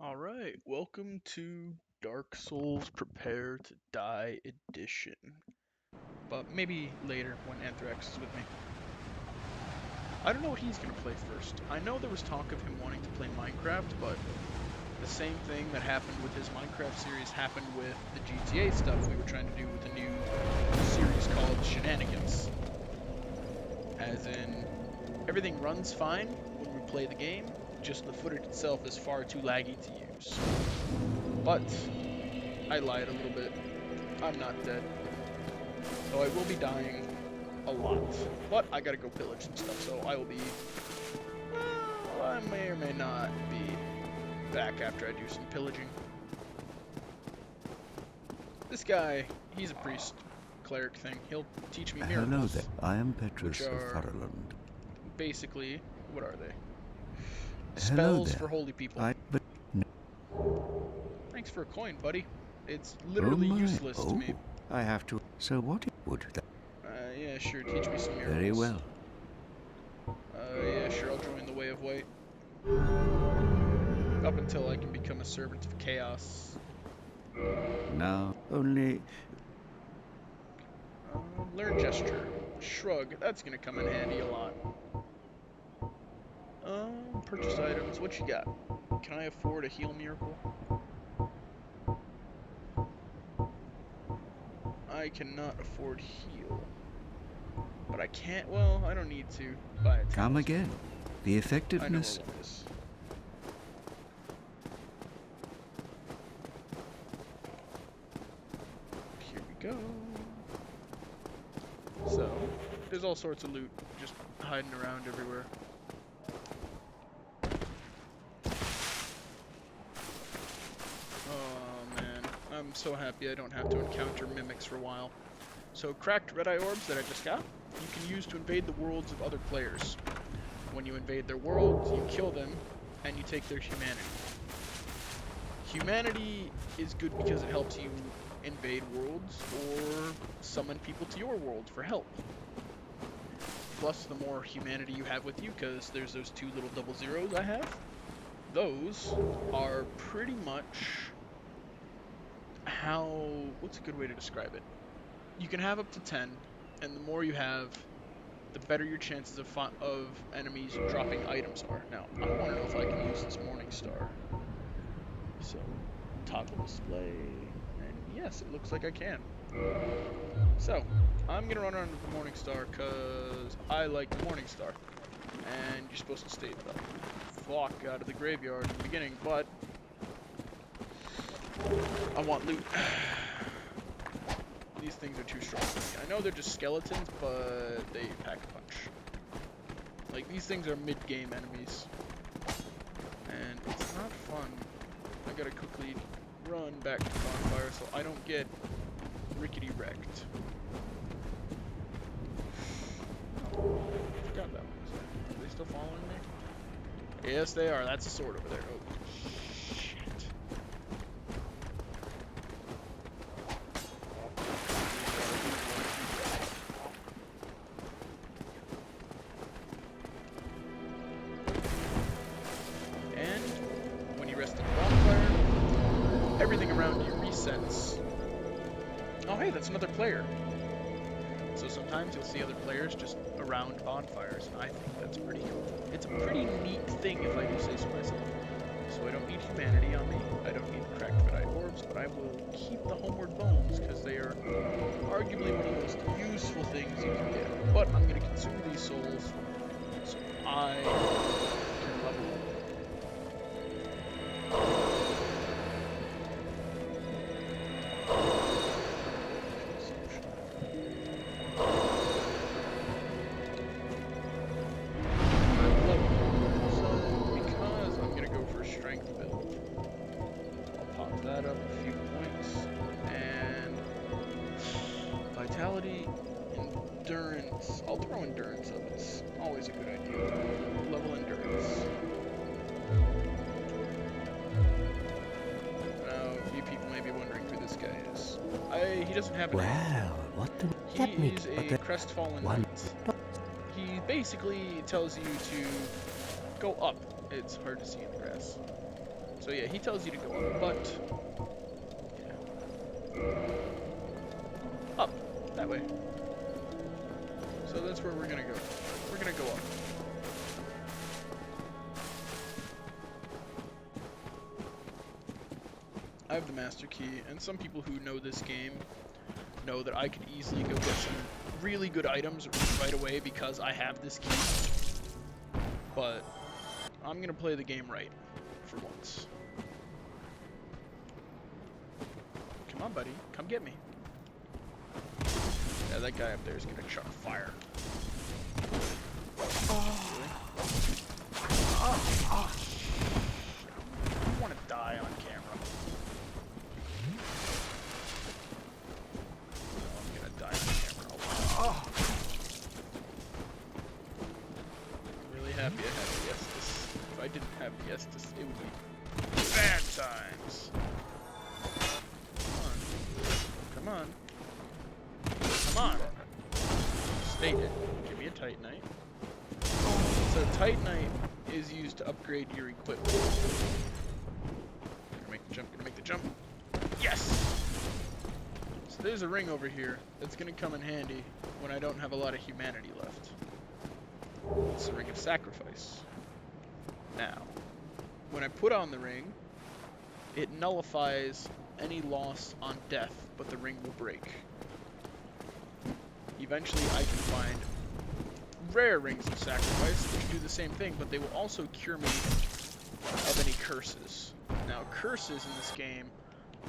Alright, welcome to Dark Souls Prepare to Die Edition. But maybe later when Anthrax is with me. I don't know what he's gonna play first. I know there was talk of him wanting to play Minecraft, but the same thing that happened with his Minecraft series happened with the GTA stuff we were trying to do with a new series called Shenanigans. As in, everything runs fine when we play the game, just the footage itself is far too laggy to use. But I lied a little bit. I'm not dead. So I will be dying a lot. But I gotta go pillage some stuff, so I will be... Well, I may or may not be back after I do some pillaging. This guy, he's a priest, cleric thing. He'll teach me miracles. Hello there. I am Petrus of are Thurland. Basically, what are they? Hello Spells there. for holy people. But no. Thanks for a coin, buddy. It's literally useless to me. I have to. So what would that? Yeah, sure. Teach me some miracles. Very well. Yeah, sure. I'll join the Way of White. Up until I can become a servant of chaos. Now only. Learn gesture. Shrug. That's gonna come in handy a lot. Purchase items. What you got? Can I afford a heal miracle? I cannot afford heal. But I can't, well, I don't need to buy it. Come again. The effectiveness. I know where one is. Here we go. So, there's all sorts of loot just hiding around everywhere. Oh man, I'm so happy I don't have to encounter mimics for a while. So cracked red eye orbs that I just got, you can use to invade the worlds of other players. When you invade their world, you kill them, and you take their humanity. Humanity is good because it helps you invade worlds or summon people to your world for help. Plus, the more humanity you have with you, because there's those two little double zeros I have, those are pretty much how... what's a good way to describe it? You can have up to 10, and the more you have, the better your chances of enemies dropping items are. Now, I want to know if I can use this Morning Star. So, toggle display, and yes, it looks like I can. So, I'm going to run around with the Morning Star because I like the Morning Star. And you're supposed to stay the fuck out of the graveyard in the beginning, but I want loot. These things are too strong for me. I know they're just skeletons, but they pack a punch. Like, these things are mid-game enemies. And it's not fun. I gotta quickly run back to bonfire so I don't get rickety wrecked. Oh, forgot that one was there. Are they still following me? Yes, they are. That's a sword over there. Oh. Everything around you resets. Oh hey, that's another player. So sometimes you'll see other players just around bonfires, and I think that's pretty cool. It's a pretty neat thing if I do say so myself. So I don't need humanity on me, I don't need the cracked red eye orbs, but I will keep the homeward bones because they are arguably one of the most useful things you can get. But I'm going to consume these souls so I can level up. Vitality, endurance. I'll throw endurance up. It's always a good idea. Level endurance. Now, you people may be wondering who this guy is. He doesn't have a name. Well, what the? He's a crestfallen knight. He basically tells you to go up. It's hard to see in the grass. So yeah, he tells you to go up, but yeah. Up that way. So that's where we're gonna go. We're gonna go up. I have the master key, and some people who know this game know that I could easily go get some really good items right away because I have this key. But I'm gonna play the game right for once. Come on, buddy. Come get me. Yeah, that guy up there is gonna chuck fire. Oh. Really? Oh. I don't want to die on camera. No, I'm gonna die on camera. Oh. I'm really happy I have the Estus. If I didn't have the Estus, it would be bad times. Come on. Come on. State it. Give me a Titanite. So Titanite is used to upgrade your equipment. Gonna make the jump, gonna make the jump. Yes! So there's a ring over here that's gonna come in handy when I don't have a lot of humanity left. It's the Ring of Sacrifice. Now, when I put on the ring, it nullifies any loss on death, but the ring will break. Eventually I can find rare rings of sacrifice, which do the same thing, but they will also cure me of any curses. Now, curses in this game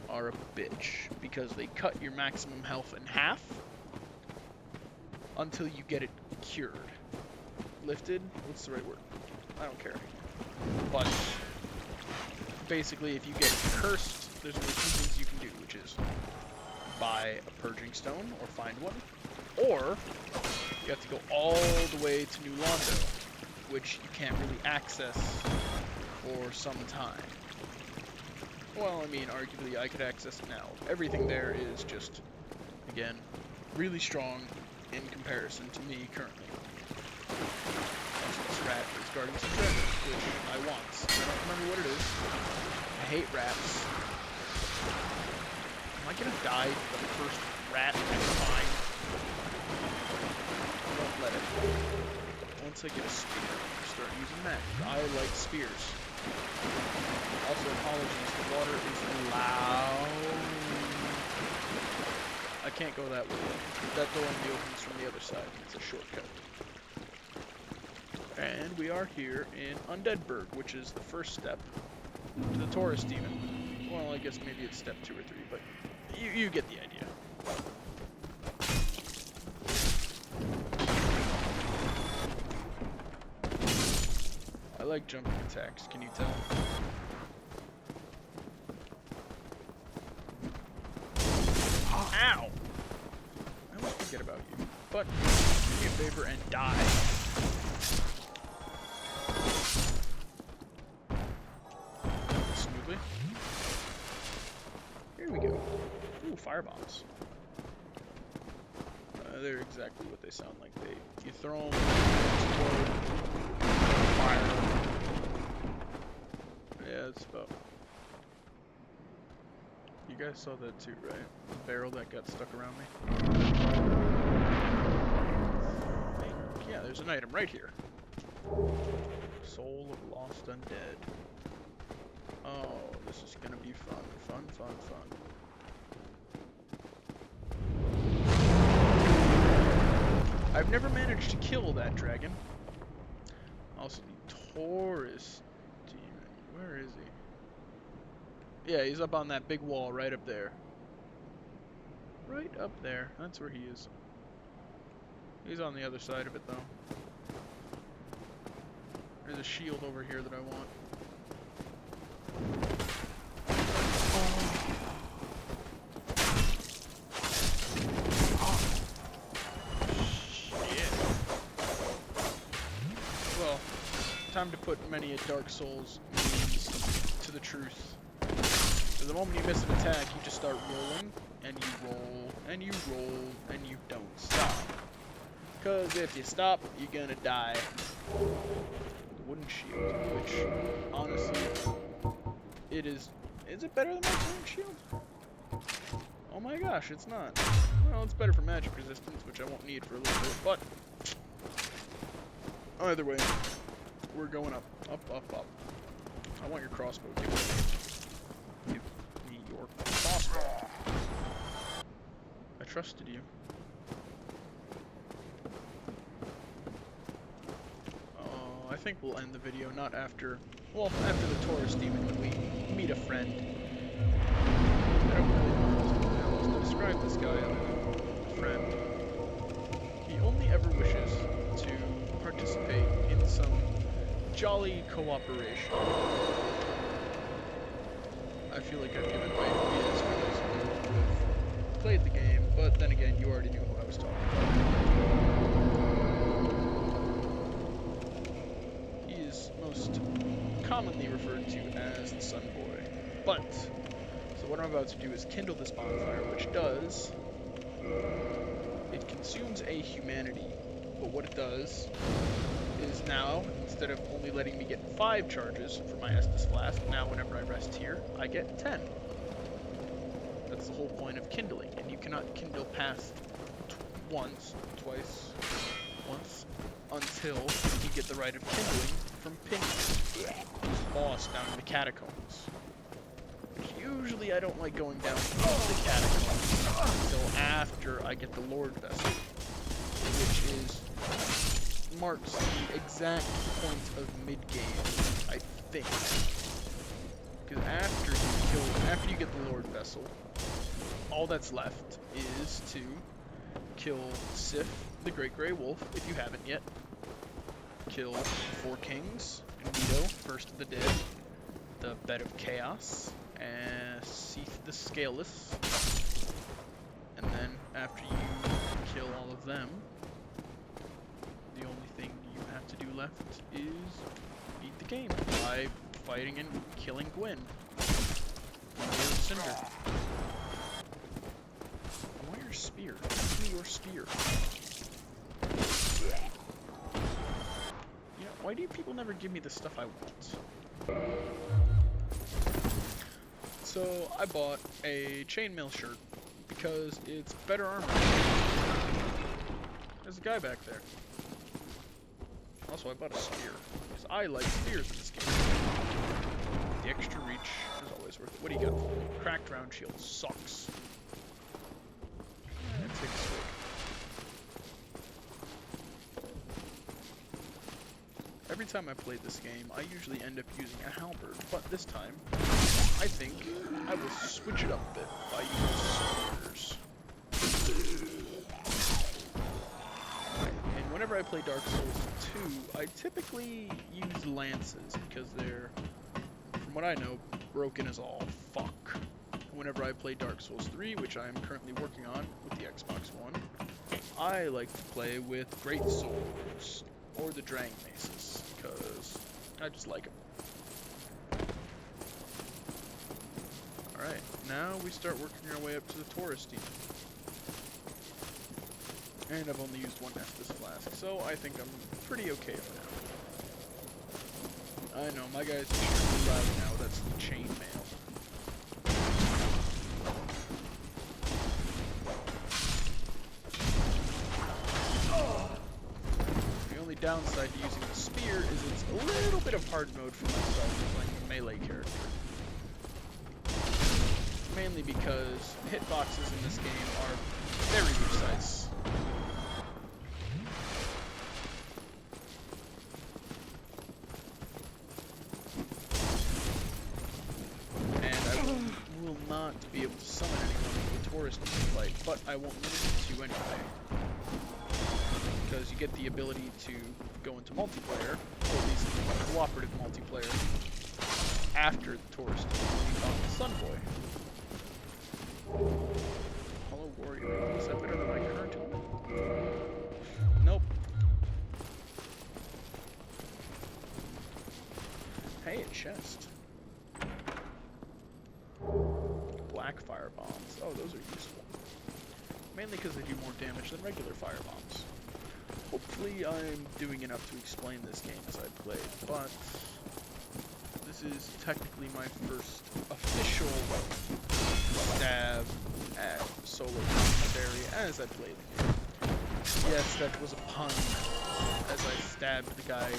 are a bitch, because they cut your maximum health in half until you get it cured. Lifted? What's the right word? I don't care. But basically, if you get cursed, there's only two things you can do, which is buy a purging stone or find one, or you have to go all the way to New Londo, which you can't really access for some time. Well, I mean, arguably I could access it now. Everything there is just, again, really strong in comparison to me currently. Also, this rat is guarding some treasure, which I want. I don't remember what it is. I hate rats. Am I gonna die to the first rat I find? Don't let it. Once I get a spear, I'll start using that. I like spears. Also, apologies, the water is loud. I can't go that way. That door only opens from the other side. It's a shortcut. And we are here in Undead Burg, which is the first step to the Taurus Demon. Well, I guess maybe it's step 2 or 3, but you get the idea. I like jumping attacks, can you tell? Ow! I almost forget about you. But, do me a favor and die. Smoothly. Here we go. Ooh, firebombs. They're exactly what they sound like. You throw them, explode, fire. Yeah, that's about. You guys saw that too, right? The barrel that got stuck around me. Yeah, there's an item right here. Soul of Lost Undead. Oh, this is gonna be fun. Fun, fun, fun. I've never managed to kill that dragon. Also, the Taurus Demon. Where is he? Yeah, he's up on that big wall right up there. Right up there. That's where he is. He's on the other side of it, though. There's a shield over here that I want. Time to put many a Dark Souls to the truth. So the moment you miss an attack, you just start rolling, and you roll, and you roll, and you don't stop. Because if you stop, you're gonna die. The wooden shield, which, honestly, it is... Is it better than my current shield? Oh my gosh, it's not. Well, it's better for magic resistance, which I won't need for a little bit, but... Either way, we're going up. Up, up, up. I want your crossbow. Give me your crossbow. I trusted you. I think we'll end the video not after, well, after the Taurus Demon when we meet a friend. I don't really know how else to describe this guy other than friend. He only ever wishes to participate in some jolly cooperation. I feel like I've given my ideas for those who have played the game, but then again, you already knew who I was talking about. Most commonly referred to as the Sun Boy. But, so what I'm about to do is kindle this bonfire, which does, it consumes a humanity, but what it does is now, instead of only letting me get 5 charges for my Estus Flask, now whenever I rest here, I get 10. That's the whole point of kindling, and you cannot kindle past once, until you get the right of kindling from Pinky, who's a boss down in the catacombs. Which usually I don't like going down the catacombs until after I get the Lord Vessel, which is marks the exact point of mid-game, I think. Because after you get the Lord Vessel, all that's left is to kill Sif, the Great Grey Wolf, if you haven't yet. Kill 4 Kings, Nito, First of the Dead, the Bed of Chaos, and Seath the Scaleless. And then, after you kill all of them, the only thing you have to do left is beat the game by fighting and killing Gwyn. Cinder. I want your spear. Give me your spear. Why do people never give me the stuff I want? So, I bought a chainmail shirt because it's better armor. There's a guy back there. Also, I bought a spear because I like spears in this game. The extra reach is always worth it. What do you got for me? Cracked round shield sucks. Take a swig. Every time I play this game, I usually end up using a halberd, but this time, I think I will switch it up a bit by using spears. And whenever I play Dark Souls 2, I typically use lances, because they're, from what I know, broken as all fuck. Whenever I play Dark Souls 3, which I am currently working on with the Xbox One, I like to play with Great Swords, or the Drang Maces, because I just like them. Alright, now we start working our way up to the Taurus Demon. And I've only used 1 Estus Flask, so I think I'm pretty okay for now. I know, my guy's extremely loud now, that's the chainmail. Downside to using the spear is it's a little bit of hard mode for myself playing a melee character. Mainly because hitboxes in this game are very precise. And I will not be able to summon anyone with a Taurus Demon fight, but I won't limit it to anyway. Because you get the ability to go into multiplayer, or at least cooperative multiplayer, after the Taurus Demon when you talk to Sun Boy. Hello, Warrior. Is that better than my current one? Nope. Hey, a chest. Black fire bombs. Oh, those are useful. Mainly because they do more damage than regular fire bombs. Hopefully I'm doing enough to explain this game as I play, but this is technically my first official stab at solo commentary as I play the game. Yes, that was a pun, as I stabbed the guy.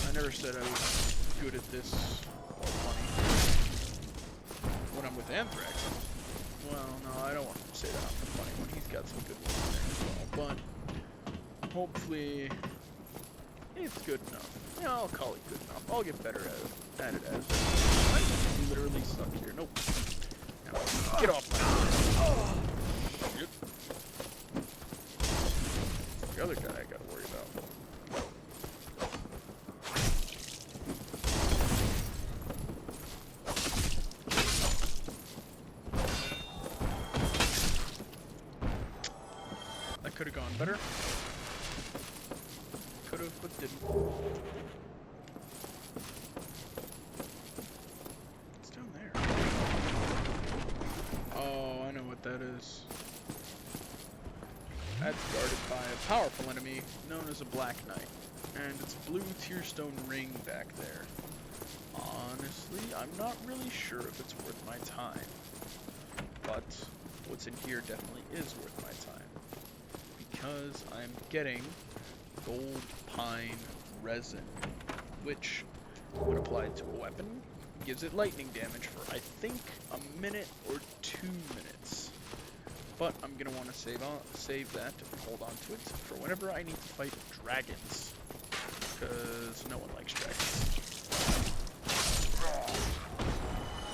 I never said I was good at this or funny. When I'm with Anthrax, well, no, I don't want to say that I'm the funny one. He's got some good ones in there as well, but hopefully it's good enough. Yeah, I'll call it good enough. I'll get better at it as I'm literally stuck here. Nope. Now, get off my shit. The other guy I gotta worry about. That could have gone better. Could have, but didn't. What's down there? Oh, I know what that is. That's guarded by a powerful enemy known as a Black Knight. And it's a blue tearstone ring back there. Honestly, I'm not really sure if it's worth my time. But what's in here definitely is worth my time. Because I'm getting gold pine resin, which, when applied to a weapon, gives it lightning damage for, I think, a minute or 2 minutes. But I'm going to want to save that and hold on to it for whenever I need to fight dragons. Because no one likes dragons.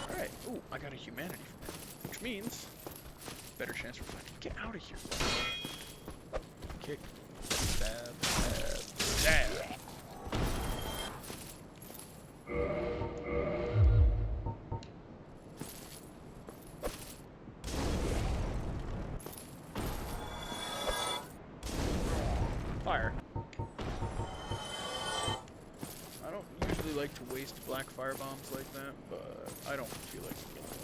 Alright, ooh, I got a humanity from it. Which means, better chance for fighting. Get out of here. Kick, stab, stab, stab. Fire. I don't usually like to waste black fire bombs like that, but I don't feel like killing them.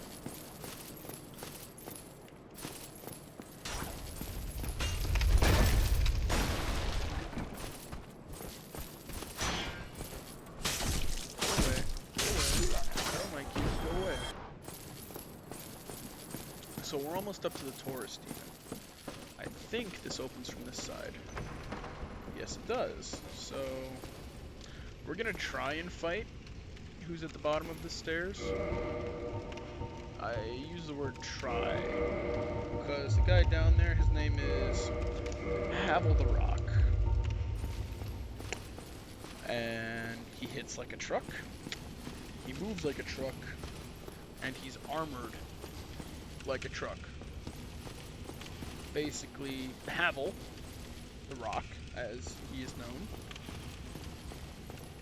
So we're almost up to the Taurus Demon. I think this opens from this side. Yes, it does. So we're gonna try and fight who's at the bottom of the stairs. I use the word try because the guy down there, his name is Havel the Rock. And he hits like a truck. He moves like a truck. And he's armored like a truck. Basically, Havel, the Rock, as he is known.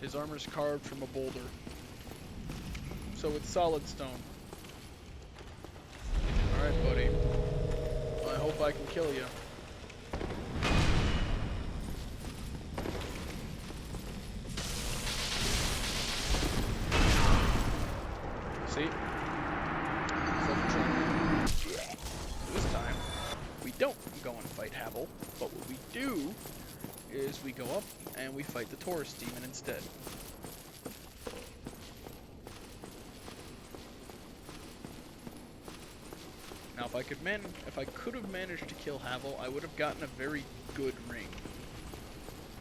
His armor is carved from a boulder. So it's solid stone. Alright, buddy. I hope I can kill you. See? This time, we don't go and fight Havel, but what we do is we go up and we fight the Taurus Demon instead. Now, if I could have managed to kill Havel, I would have gotten a very good ring.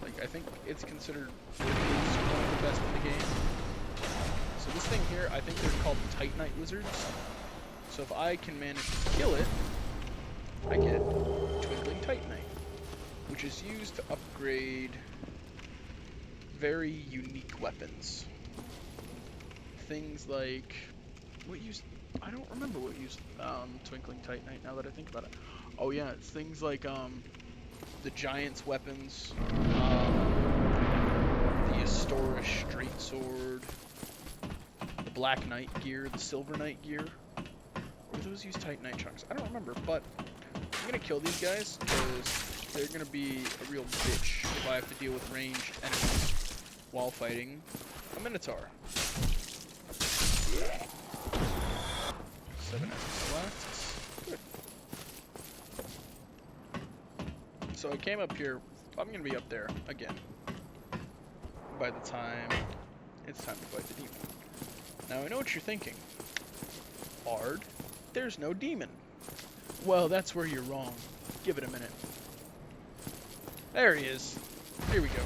Like, I think it's considered one of the best in the game. So this thing here, I think they're called Titanite Lizards. So if I can manage to kill it, I get Twinkling Titanite, which is used to upgrade very unique weapons. Things like, I don't remember what used Twinkling Titanite now that I think about it. Oh yeah, it's things like the Giant's weapons, the Astorish Straight Sword, the Black Knight gear, the Silver Knight gear. Or those use Titanite chunks? I don't remember, but I'm gonna kill these guys because they're gonna be a real bitch if I have to deal with ranged enemies while fighting a Minotaur. 7 essence left. Good. So I came up here. I'm gonna be up there again by the time It's time to fight the demon. Now I know what you're thinking. Hard? There's no demon. Well, that's where you're wrong. Give it a minute. There he is. Here we go.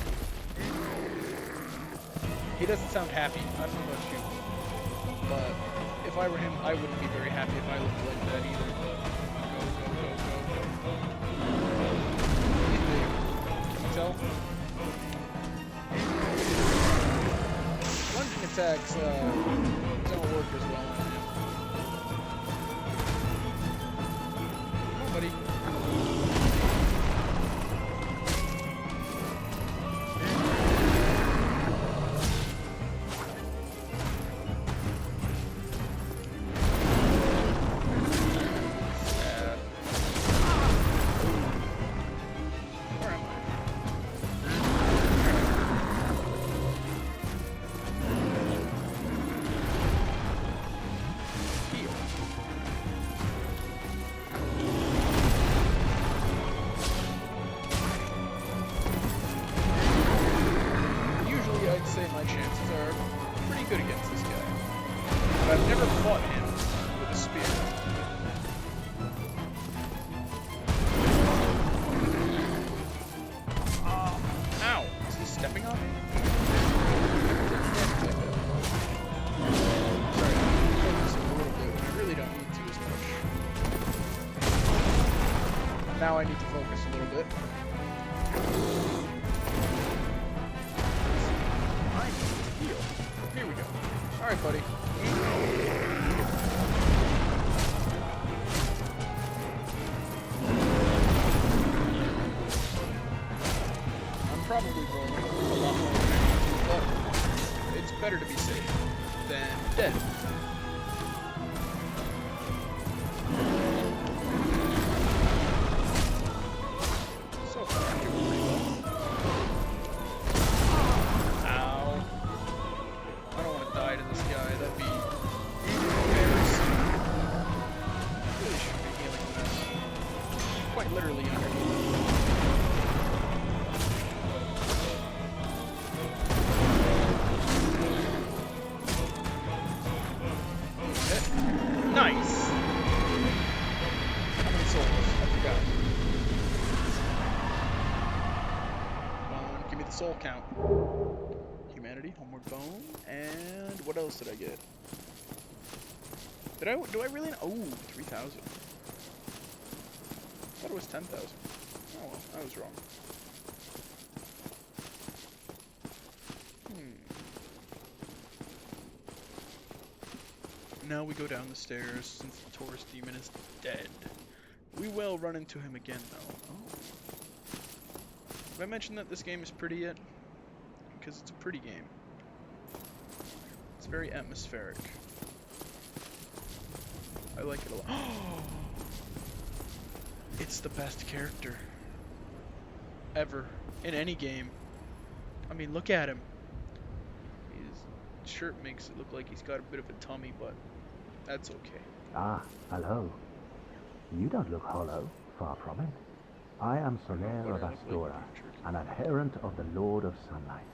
He doesn't sound happy. I don't know about you. But if I were him, I wouldn't be very happy if I looked like that either. Go, go, go, go, go. He's big. Can you tell? Lunging attacks don't work as well on him. Come on, buddy. My chances are pretty good against this guy. But I've never fought him with a spear. Ow! Is he stepping on me? Sorry, I'm focusing a little bit, but I really don't need to as much. Now I need to focus a little bit. Here we go. Alright, buddy. I'm probably rolling a lot more than I need to, but it's better to be safe than dead. So far, I'm doing pretty well. Die to this guy, that'd be embarrassing. Really should be healing this. Quite literally underneath. Nice! How many souls? I forgot. Come on, give me the soul count. Humanity, homeward bone, and what else did I get? Do I really? Oh, 3,000. I thought it was 10,000. Oh well, I was wrong. Now we go down the stairs, since the Taurus Demon is dead. We will run into him again, though. Oh. Have I mentioned that this game is pretty yet? Because it's a pretty game. It's very atmospheric. I like it a lot. It's the best character ever in any game. I mean, look at him. His shirt makes it look like he's got a bit of a tummy, but that's okay. Ah, hello. You don't look hollow, far from it. I am Soler of Astora, an adherent of the Lord of Sunlight.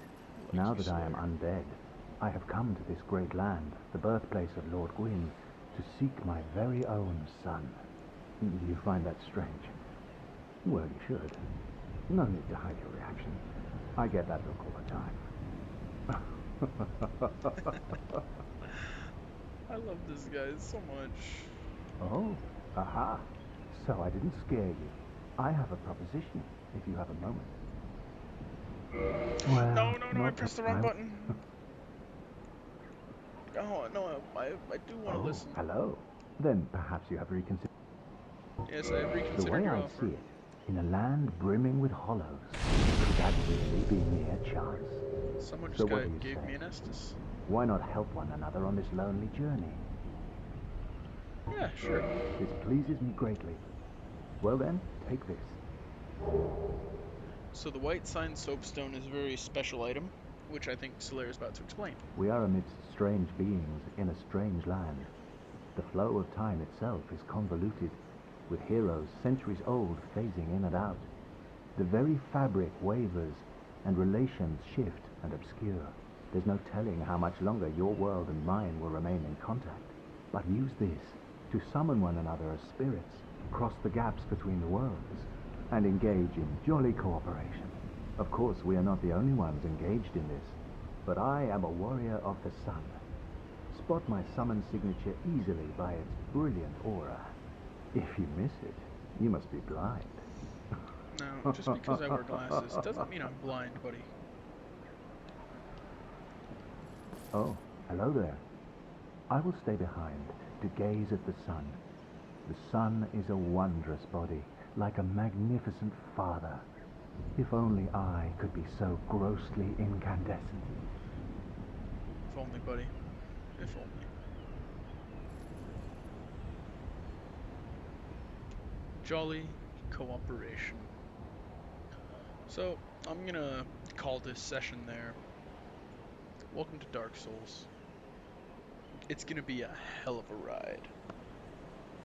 Now that I am undead, I have come to this great land, the birthplace of Lord Gwyn, to seek my very own son. You find that strange? Well, you should. No need to hide your reaction. I get that look all the time. I love this guy so much. Oh, aha. So I didn't scare you. I have a proposition, if you have a moment. Well, no, I pressed the wrong button. Oh, no, I do want to listen. Hello. Then perhaps you have reconsidered. Yes, I have reconsidered The way your I offer. see it, in a land brimming with hollows, could that really be mere chance? Someone So just what do you gave say? me an Estus. Why not help one another on this lonely journey? Yeah, sure. This pleases me greatly. Well then, take this. So the white sign soapstone is a very special item, which I think Soler is about to explain. We are amidst strange beings in a strange land. The flow of time itself is convoluted, with heroes centuries old phasing in and out. The very fabric wavers, and relations shift and obscure. There's no telling how much longer your world and mine will remain in contact. But use this to summon one another as spirits, cross the gaps between the worlds, and engage in jolly cooperation. Of course, we are not the only ones engaged in this, but I am a warrior of the sun. Spot my summon signature easily by its brilliant aura. If you miss it, you must be blind. Now, just because I wear glasses doesn't mean I'm blind, buddy. Oh, hello there. I will stay behind to gaze at the sun. The sun is a wondrous body, like a magnificent father. If only I could be so grossly incandescent. If only, buddy. If only. Jolly cooperation. So, I'm gonna call this session there. Welcome to Dark Souls. It's gonna be a hell of a ride.